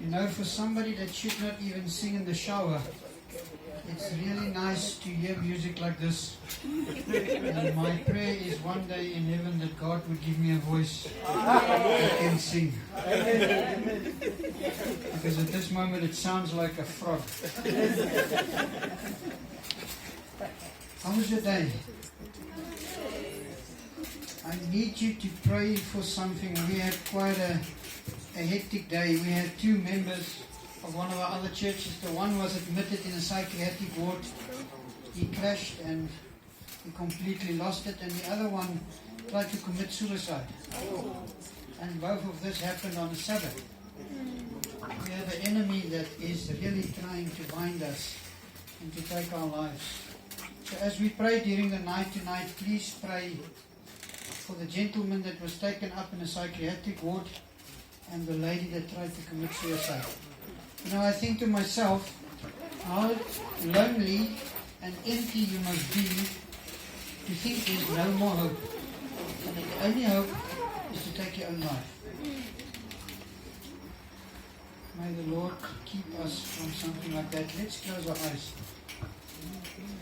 You know, for somebody that should not even sing in the shower, it's really nice to hear music like this. And my prayer is one day in heaven that God would give me a voice that can sing. Because at this moment it sounds like a frog. How was your day? I need you to pray for something. We had quite a hectic day. We had 2 members of one of our other churches. The one was admitted in a psychiatric ward. He crashed and he completely lost it. And the other one tried to commit suicide. And both of this happened on a Sabbath. We have an enemy that is really trying to bind us and to take our lives. So as we pray during the night tonight, please pray for the gentleman that was taken up in a psychiatric ward and the lady that tried to commit suicide. You know, I think to myself, how lonely and empty you must be to think there's no more hope. And that the only hope is to take your own life. May the Lord keep us from something like that. Let's close our eyes.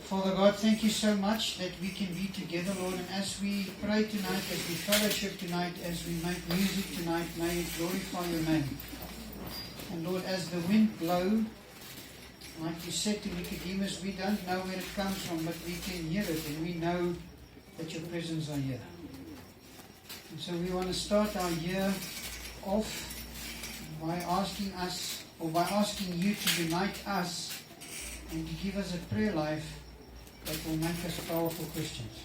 Father God, thank you so much that we can be together, Lord. And as we pray tonight, as we fellowship tonight, as we make music tonight, may it glorify your name. And Lord, as the wind blows, like you said to Nicodemus, we don't know where it comes from, but we can hear it, and we know that your presence are here. And so we want to start our year off by asking us, or by asking you to unite us and to give us a prayer life that will make us powerful Christians.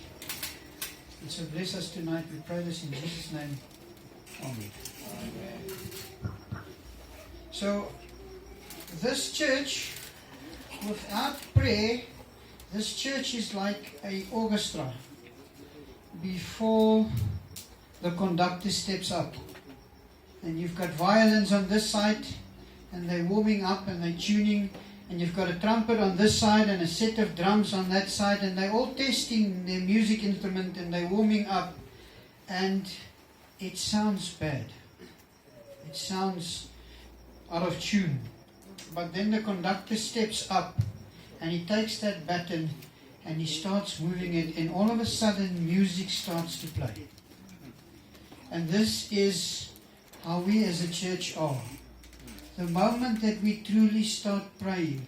And so bless us tonight. We pray this in Jesus' name. Amen. So, this church, without prayer, this church is like an orchestra before the conductor steps up. And you've got violins on this side, and they're warming up and they're tuning. And you've got a trumpet on this side and a set of drums on that side, and they're all testing their music instrument and they're warming up, and it sounds bad. It sounds out of tune. But then the conductor steps up and he takes that baton and he starts moving it, and all of a sudden music starts to play. And this is how we as a church are. The moment that we truly start praying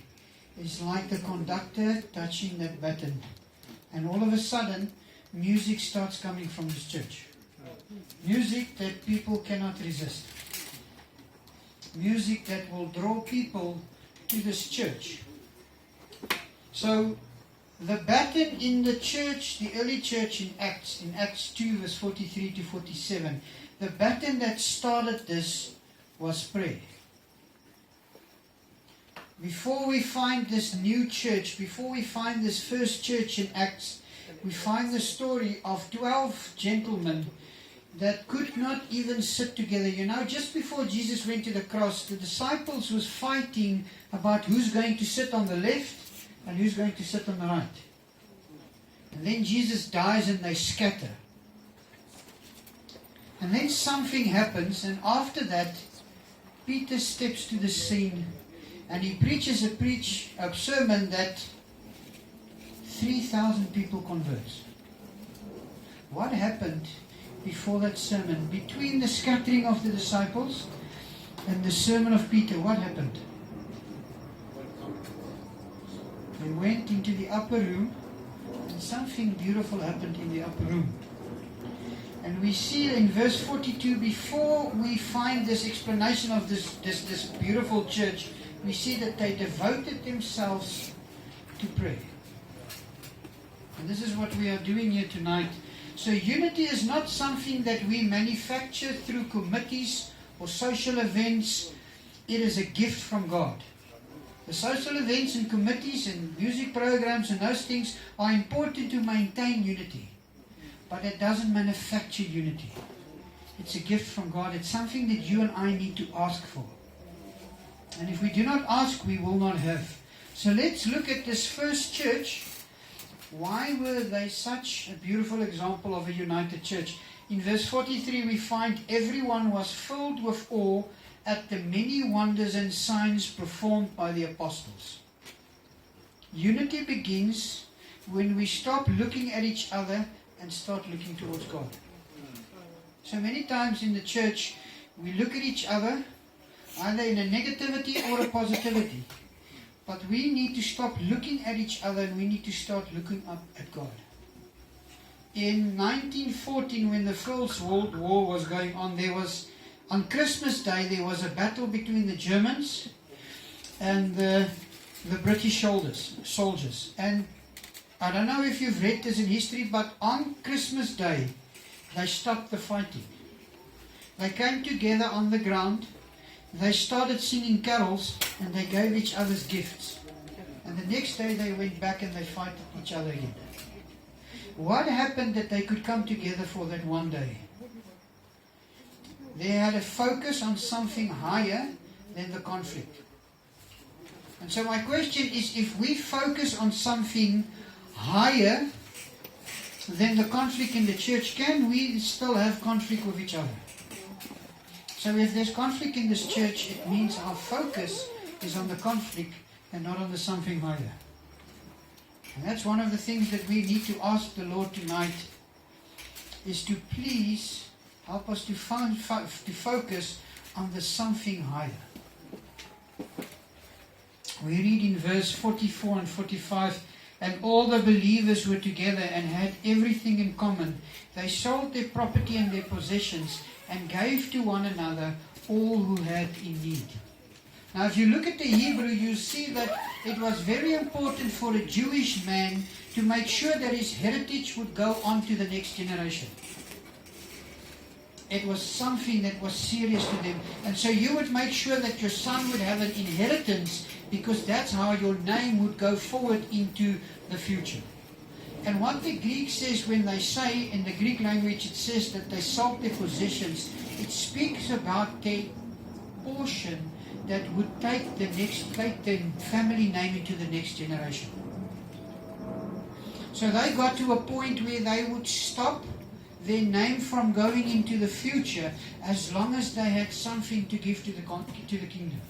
is like the conductor touching that button. And all of a sudden, music starts coming from this church. Music that people cannot resist. Music that will draw people to this church. So, the baton in the church, the early church in Acts 2 verse 43 to 47, the baton that started this was prayer. Before we find this new church, before we find this first church in Acts, we find the story of 12 gentlemen that could not even sit together. You know, just before Jesus went to the cross, the disciples was fighting about who's going to sit on the left and who's going to sit on the right. And then Jesus dies and they scatter. And then something happens, and after that, Peter steps to the scene. And he preaches a sermon that 3,000 people converts. What happened before that sermon? Between the scattering of the disciples and the sermon of Peter, what happened? They went into the upper room, and something beautiful happened in the upper room. And we see in verse 42, before we find this explanation of this beautiful church, we see that they devoted themselves to prayer. And this is what we are doing here tonight. So unity is not something that we manufacture through committees or social events. It is a gift from God. The social events and committees and music programs and those things are important to maintain unity. But it doesn't manufacture unity. It's a gift from God. It's something that you and I need to ask for. And if we do not ask, we will not have. So let's look at this first church. Why were they such a beautiful example of a united church? In verse 43 we find everyone was filled with awe at the many wonders and signs performed by the apostles. Unity begins when we stop looking at each other and start looking towards God. So many times in the church, we look at each other either in a negativity or a positivity. But we need to stop looking at each other and we need to start looking up at God. In 1914, when the First World War was going on, on Christmas Day, there was a battle between the Germans and the British soldiers. And I don't know if you've read this in history, but on Christmas Day, they stopped the fighting. They came together on the ground, they started singing carols, and they gave each other's gifts. And the next day they went back and they fought each other again. What happened that they could come together for that one day? They had a focus on something higher than the conflict. And so my question is, if we focus on something higher than the conflict in the church, can we still have conflict with each other? So if there's conflict in this church, it means our focus is on the conflict and not on the something higher. And that's one of the things that we need to ask the Lord tonight, is to please help us to focus on the something higher. We read in verse 44 and 45, and all the believers were together and had everything in common. They sold their property and their possessions and gave to one another all who had in need. Now if you look at the Hebrew, you see that it was very important for a Jewish man to make sure that his heritage would go on to the next generation. It was something that was serious to them. And so you would make sure that your son would have an inheritance, because that's how your name would go forward into the future. And what the Greek says when they say, in the Greek language, it says that they sold their possessions. It speaks about their portion that would take the family name into the next generation. So they got to a point where they would stop their name from going into the future as long as they had something to give to the kingdom.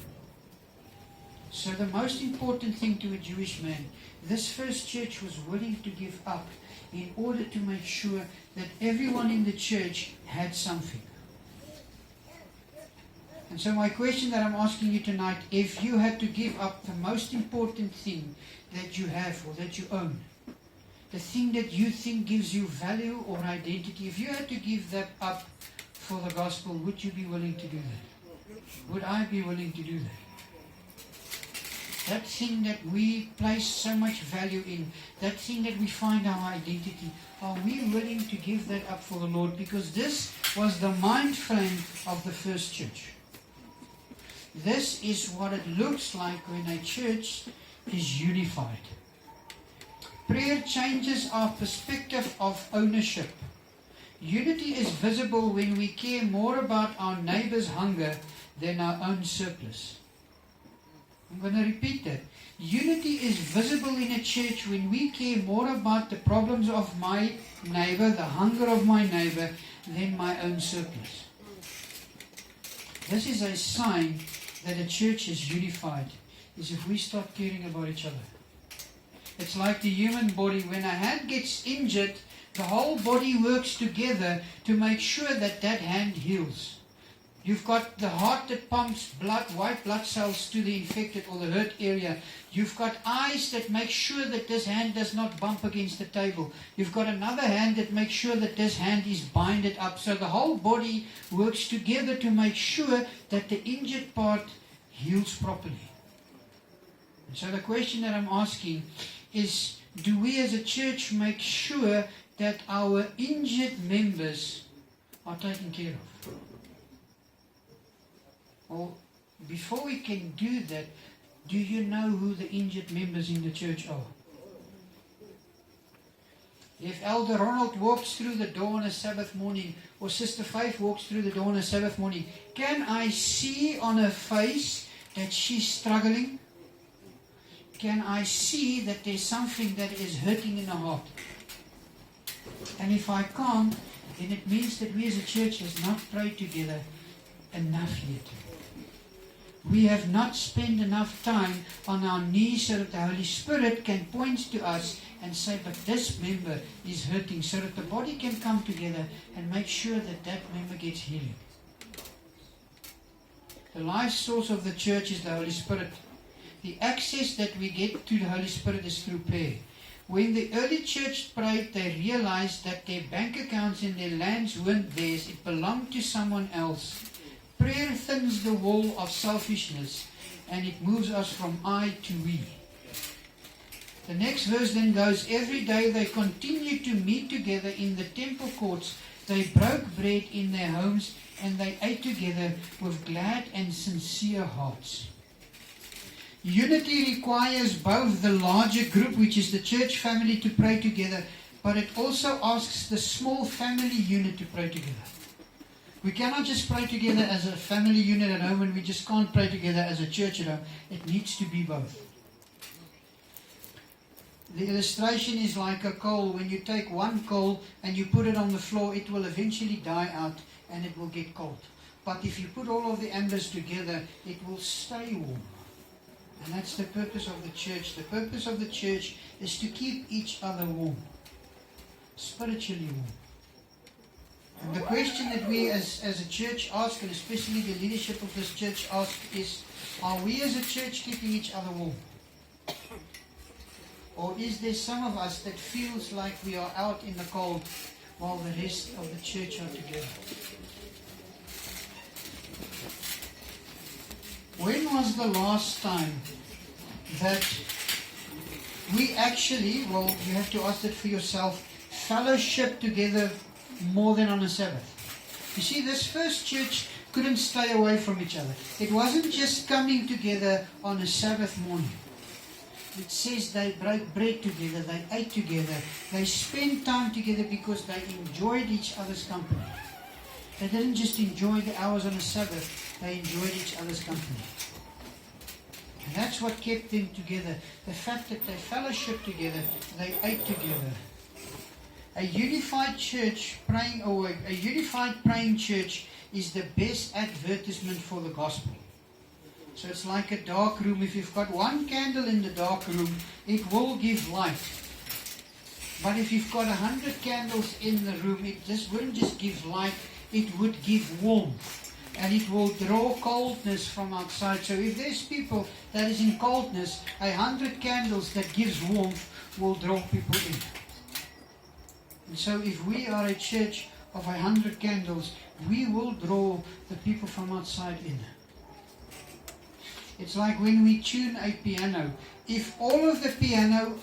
So the most important thing to a Jewish man, this first church was willing to give up in order to make sure that everyone in the church had something. And so my question that I'm asking you tonight, if you had to give up the most important thing that you have or that you own, the thing that you think gives you value or identity, if you had to give that up for the gospel, would you be willing to do that? Would I be willing to do that? That thing that we place so much value in, that thing that we find our identity, are we willing to give that up for the Lord? Because this was the mind frame of the first church. This is what it looks like when a church is unified. Prayer changes our perspective of ownership. Unity is visible when we care more about our neighbor's hunger than our own surplus. I'm going to repeat that. Unity is visible in a church when we care more about the problems of my neighbor, the hunger of my neighbor, than my own surplus. This is a sign that a church is unified, is if we start caring about each other. It's like the human body. When a hand gets injured, the whole body works together to make sure that that hand heals. You've got the heart that pumps blood, white blood cells to the infected or the hurt area. You've got eyes that make sure that this hand does not bump against the table. You've got another hand that makes sure that this hand is binded up. So the whole body works together to make sure that the injured part heals properly. And so the question that I'm asking is, do we as a church make sure that our injured members are taken care of? Well, before we can do that, do you know who the injured members in the church are? If Elder Ronald walks through the door on a Sabbath morning, or Sister Faith walks through the door on a Sabbath morning, can I see on her face that she's struggling? Can I see that there's something that is hurting in her heart? And if I can't, then it means that we as a church has not prayed together enough yet. we have not spent enough time on our knees so that the Holy Spirit can point to us and say, but this member is hurting, so that the body can come together and make sure that that member gets healing. The life source of the church is the Holy Spirit. The access that we get to the Holy Spirit is through prayer. When the early church prayed, they realized that their bank accounts and their lands weren't theirs. It belonged to someone else. Prayer thins the wall of selfishness, and it moves us from I to we. The next verse then goes, every day they continued to meet together in the temple courts. They broke bread in their homes, and they ate together with glad and sincere hearts. Unity requires both the larger group, which is the church family, to pray together, but it also asks the small family unit to pray together. We cannot just pray together as a family unit at home, and we just can't pray together as a church at home. It needs to be both. The illustration is like a coal. When you take one coal and you put it on the floor, it will eventually die out and it will get cold. But if you put all of the embers together, it will stay warm. And that's the purpose of the church. The purpose of the church is to keep each other warm, spiritually warm. And the question that we as a church ask, and especially the leadership of this church ask, is, are we as a church keeping each other warm? Or is there some of us that feels like we are out in the cold while the rest of the church are together? When was the last time that we actually, well, you have to ask that for yourself, fellowship together more than on a Sabbath? You see, this first church couldn't stay away from each other. It wasn't just coming together on a Sabbath morning. It says they broke bread together, they ate together, they spent time together because they enjoyed each other's company. They didn't just enjoy the hours on a Sabbath, they enjoyed each other's company. And that's what kept them together. The fact that they fellowshiped together, they ate together. A unified church praying, or a unified praying church is the best advertisement for the gospel. So it's like a dark room. If you've got one candle in the dark room, it will give light. But if you've got 100 candles in the room, it just wouldn't just give light, it would give warmth. And it will draw coldness from outside. So if there's people that is in coldness, 100 candles that gives warmth will draw people in. And so if we are a church of 100 candles, we will draw the people from outside in. It's like when we tune a piano. If all of the piano,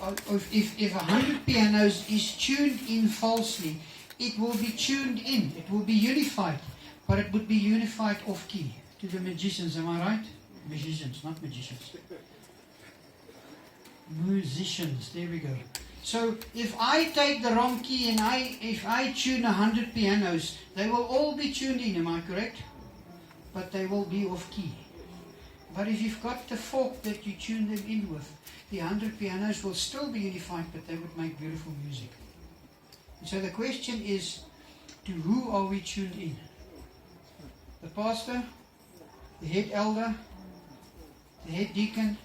if 100 pianos is tuned in falsely, it will be tuned in. It will be unified. But it would be unified off key. To the magicians, am I right? Musicians, not magicians. Musicians, there we go. So if I take the wrong key and if I tune 100 pianos, they will all be tuned in, am I correct? But they will be off key. But if you've got the fork that you tune them in with, the 100 pianos will still be unified, but they would make beautiful music. And so the question is, to who are we tuned in? The pastor, the head elder, the head deacon?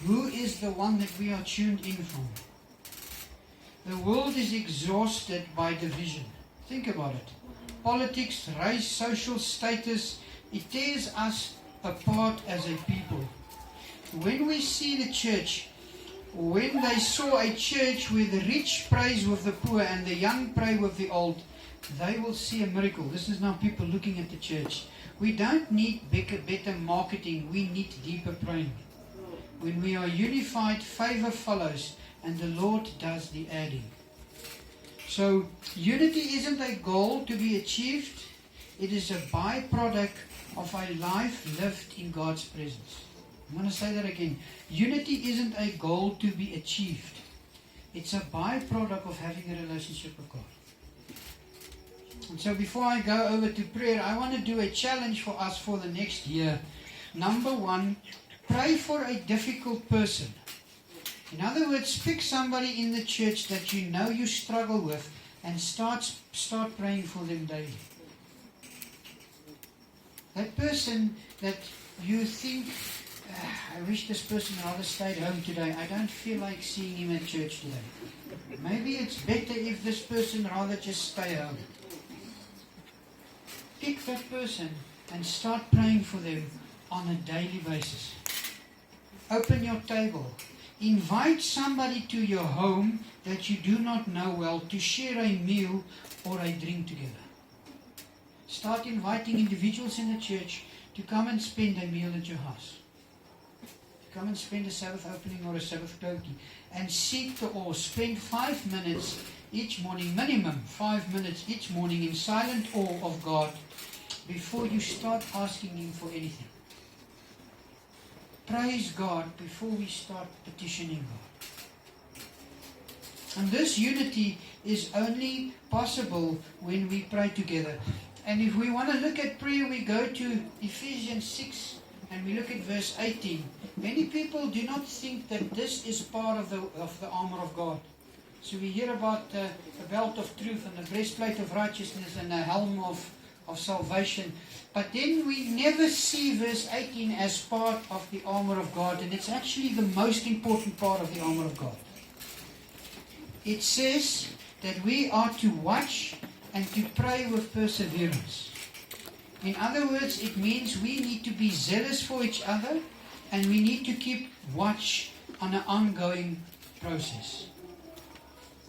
Who is the one that we are tuned in from? The world is exhausted by division. Think about it. Politics, race, social status, it tears us apart as a people. When we see the church, when they saw a church where the rich prays with the poor and the young pray with the old, they will see a miracle. This is now people looking at the church. We don't need better marketing. We need deeper praying. When we are unified, favor follows, and the Lord does the adding. So, unity isn't a goal to be achieved. It is a byproduct of a life lived in God's presence. I'm going to say that again. Unity isn't a goal to be achieved. It's a byproduct of having a relationship with God. And so before I go over to prayer, I want to do a challenge for us for the next year. Number one, pray for a difficult person. In other words, pick somebody in the church that you know you struggle with and start praying for them daily. That person that you think, I wish this person rather stayed home today. I don't feel like seeing him at church today. Maybe it's better if this person rather just stay home. Pick that person and start praying for them on a daily basis. Open your table. Invite somebody to your home that you do not know well to share a meal or a drink together. Start inviting individuals in the church to come and spend a meal at your house. To come and spend a Sabbath opening or a Sabbath cloaking. And seek the awe. Spend 5 minutes each morning, minimum 5 minutes each morning in silent awe of God before you start asking Him for anything. Praise God before we start petitioning God. And this unity is only possible when we pray together. And if we want to look at prayer, we go to Ephesians 6 and we look at verse 18. Many people do not think that this is part of the armor of God. So we hear about the belt of truth and the breastplate of righteousness and the helm of salvation. But then we never see verse 18 as part of the armor of God. And it's actually the most important part of the armor of God. It says that we are to watch and to pray with perseverance. In other words, it means we need to be zealous for each other and we need to keep watch on an ongoing process.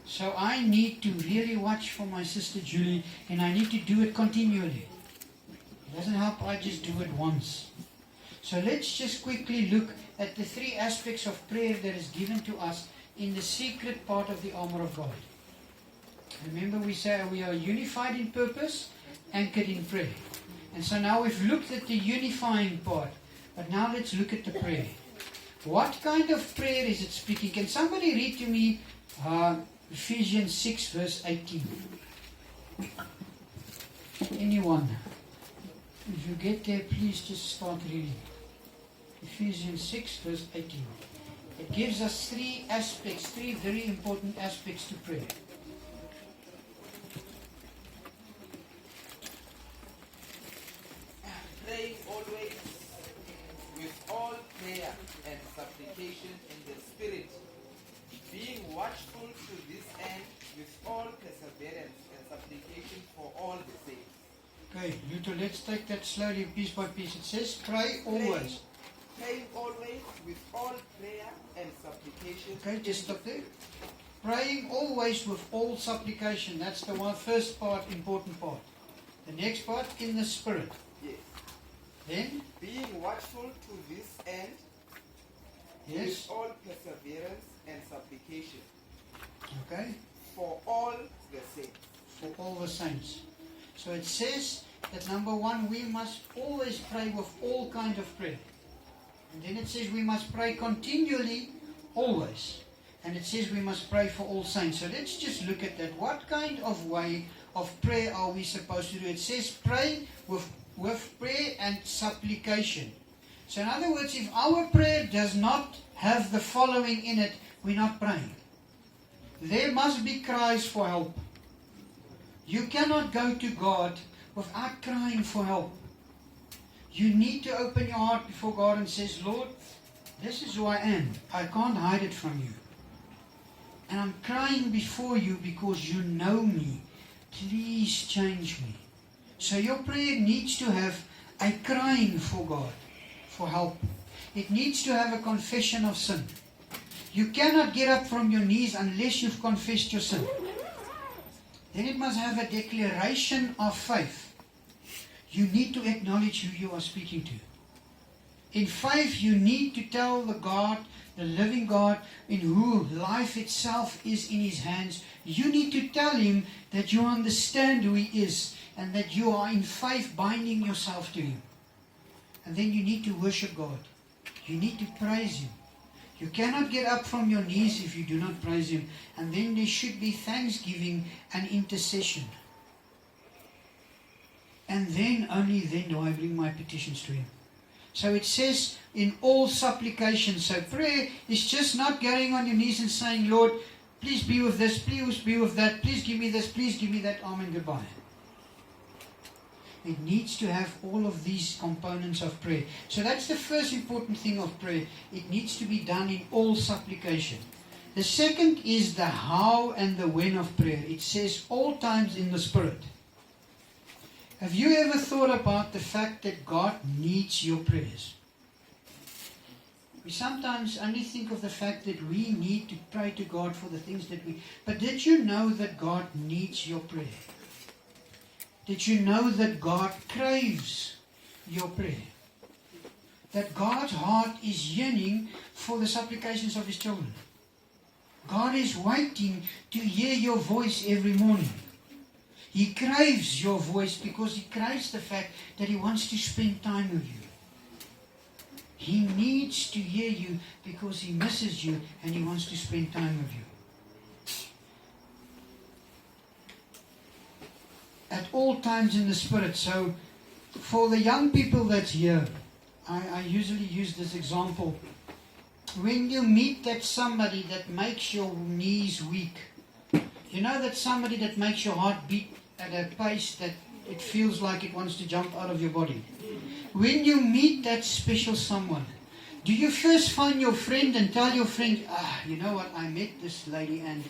So I need to really watch for my sister Julie and I need to do it continually. It doesn't help I just do it once. So let's just quickly look at the 3 aspects of prayer that is given to us in the secret part of the armor of God. Remember we say we are unified in purpose, anchored in prayer. And so now we've looked at the unifying part. But now let's look at the prayer. What kind of prayer is it speaking? Can somebody read to me Ephesians 6 verse 18? Anyone? If you get there, please just start reading. Ephesians 6 verse 18. It gives us 3 aspects, 3 very important aspects to prayer. Praying always with all prayer and supplication in the Spirit, being watchful to this end with all perseverance and supplication for all the saints. Okay, Luther, let's take that slowly, piece by piece. It says, pray always. Praying always with all prayer and supplication. Okay, just stop there. Praying always with all supplication. That's the first part, important part. The next part, in the Spirit. Yes. Then? Being watchful to this end Yes. with all perseverance and supplication. Okay. For all the saints. For all the saints. So it says that number 1, we must always pray with all kind of prayer. And then it says we must pray continually, always. And it says we must pray for all saints. So let's just look at that. What kind of way of prayer are we supposed to do? It says pray with prayer and supplication. So in other words, if our prayer does not have the following in it, we're not praying. There must be cries for help. You cannot go to God without crying for help. You need to open your heart before God and says, Lord, this is who I am. I can't hide it from you. And I'm crying before you because you know me. Please change me. So your prayer needs to have a crying for God, for help. It needs to have a confession of sin. You cannot get up from your knees unless you've confessed your sin. Then it must have a declaration of faith. You need to acknowledge who you are speaking to. In faith, you need to tell the God, the living God, in whom life itself is in His hands. You need to tell Him that you understand who He is and that you are in faith binding yourself to Him. And then you need to worship God. You need to praise Him. You cannot get up from your knees if you do not praise Him. And then there should be thanksgiving and intercession. And then, only then do I bring my petitions to Him. So it says, in all supplication. So prayer is just not getting on your knees and saying, Lord, please be with this, please be with that, please give me this, please give me that, amen, goodbye. It needs to have all of these components of prayer. So that's the first important thing of prayer. It needs to be done in all supplication. The second is the how and the when of prayer. It says all times in the Spirit. Have you ever thought about the fact that God needs your prayers? We sometimes only think of the fact that we need to pray to God for the things that we... But did you know that God needs your prayer? Did you know that God craves your prayer? That God's heart is yearning for the supplications of His children. God is waiting to hear your voice every morning. He craves your voice because He craves the fact that He wants to spend time with you. He needs to hear you because He misses you and He wants to spend time with you. At all times in the Spirit. So, for the young people that's here, I usually use this example. When you meet that somebody that makes your knees weak, you know that somebody that makes your heart beat at a pace that it feels like it wants to jump out of your body. When you meet that special someone, do you first find your friend and tell your friend, you know what, I met this lady and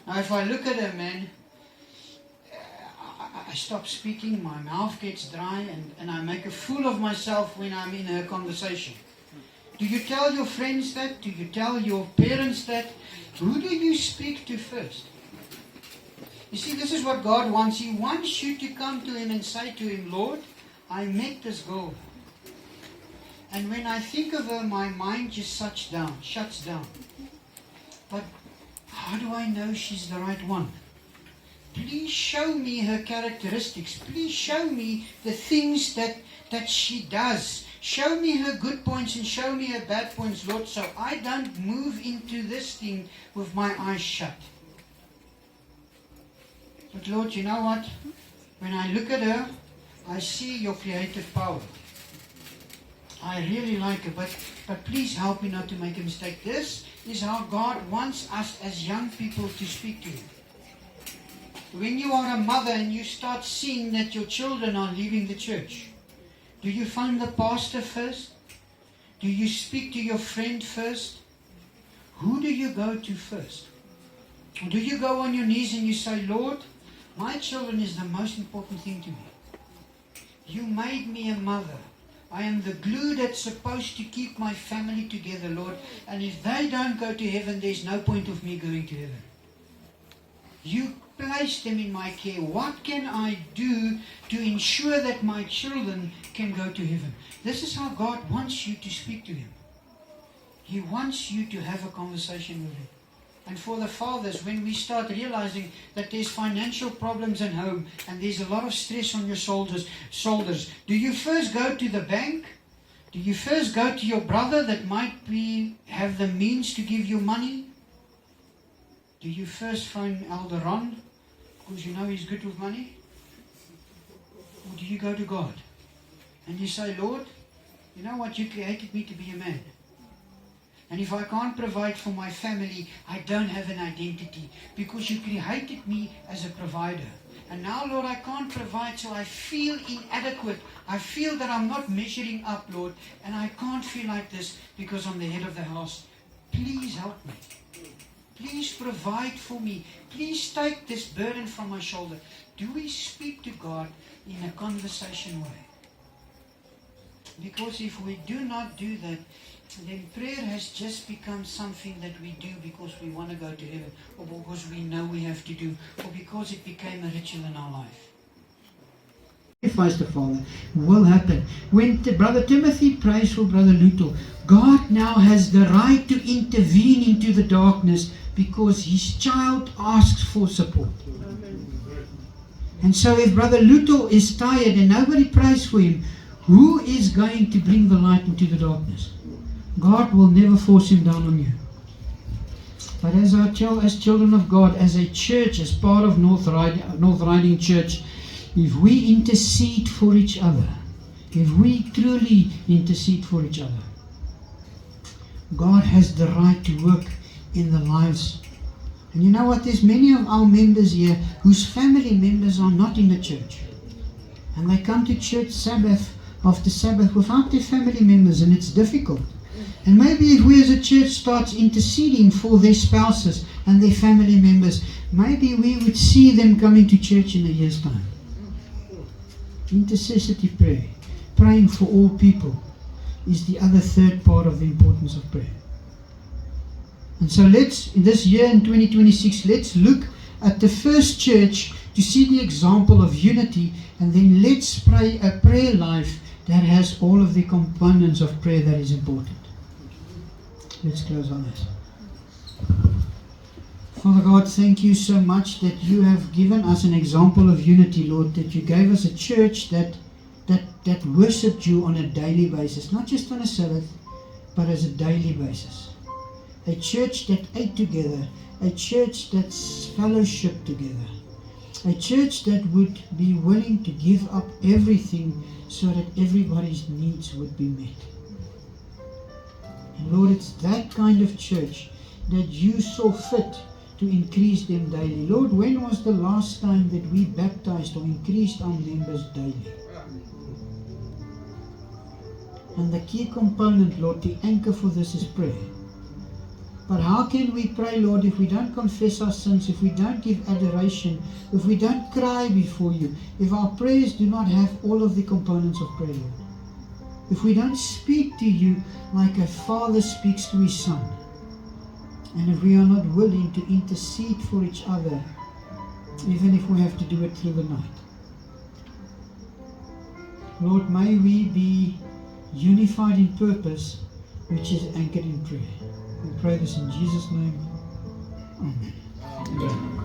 Now if I look at her, man, I stop speaking, my mouth gets dry, and I make a fool of myself when I'm in her conversation. Do you tell your friends that? Do you tell your parents that? Who do you speak to first? You see, this is what God wants. He wants you to come to Him and say to Him, Lord, I met this girl. And when I think of her, my mind just shuts down. But how do I know she's the right one? Please show me her characteristics. Please show me the things that she does. Show me her good points and show me her bad points, Lord, so I don't move into this thing with my eyes shut. But Lord, you know what? When I look at her, I see your creative power. I really like her, but please help me not to make a mistake. This is how God wants us as young people to speak to Him. When you are a mother and you start seeing that your children are leaving the church, do you find the pastor first? Do you speak to your friend first? Who do you go to first? Or do you go on your knees and you say, Lord, my children is the most important thing to me. You made me a mother. I am the glue that's supposed to keep my family together, Lord. And if they don't go to heaven, there's no point of me going to heaven. You placed them in my care. What can I do to ensure that my children can go to heaven? This is how God wants you to speak to Him. He wants you to have a conversation with Him. And for the fathers, when we start realizing that there's financial problems at home and there's a lot of stress on your shoulders, do you first go to the bank? Do you first go to your brother that might have the means to give you money? Do you first phone Elder Ron because you know he's good with money? Or do you go to God and you say, Lord, you know what, you created me to be a man. And if I can't provide for my family, I don't have an identity because you created me as a provider. And now, Lord, I can't provide, so I feel inadequate. I feel that I'm not measuring up, Lord, and I can't feel like this because I'm the head of the house. Please help me. Please provide for me. Please take this burden from my shoulder. Do we speak to God in a conversation way? Because if we do not do that, then prayer has just become something that we do because we want to go to heaven, or because we know we have to do, or because it became a ritual in our life. Sacrifice the Father will happen. When Brother Timothy prays for Brother Luto, God now has the right to intervene into the darkness because his child asks for support. And so if Brother Luto is tired and nobody prays for him, who is going to bring the light into the darkness? God will never force him down on you. But as children of God, as a church, as part of North Riding Church, if we intercede for each other, if we truly intercede for each other, God has the right to work in the lives And you know what? There's many of our members here whose family members are not in the church. And they come to church Sabbath after Sabbath without their family members, and it's difficult. And maybe if we as a church start interceding for their spouses and their family members, maybe we would see them coming to church in a year's time. Intercessory prayer, praying for all people, is the other third part of the importance of prayer. And so let's, in this year in 2026, let's look at the first church to see the example of unity, and then let's pray a prayer life that has all of the components of prayer that is important. Let's close on this. Father God, thank you so much that you have given us an example of unity, Lord, that you gave us a church that worshipped you on a daily basis, not just on a Sabbath, but as a daily basis. A church that ate together, a church that fellowshiped together, a church that would be willing to give up everything so that everybody's needs would be met. And Lord, it's that kind of church that you saw fit to increase them daily. Lord, when was the last time that we baptized or increased our members daily? And the key component, Lord, the anchor for this is prayer. But how can we pray, Lord, if we don't confess our sins, if we don't give adoration, if we don't cry before you, if our prayers do not have all of the components of prayer, Lord? If we don't speak to you like a father speaks to his son, and if we are not willing to intercede for each other, even if we have to do it through the night. Lord, may we be unified in purpose, which is anchored in prayer. We pray this in Jesus' name. Amen. Amen.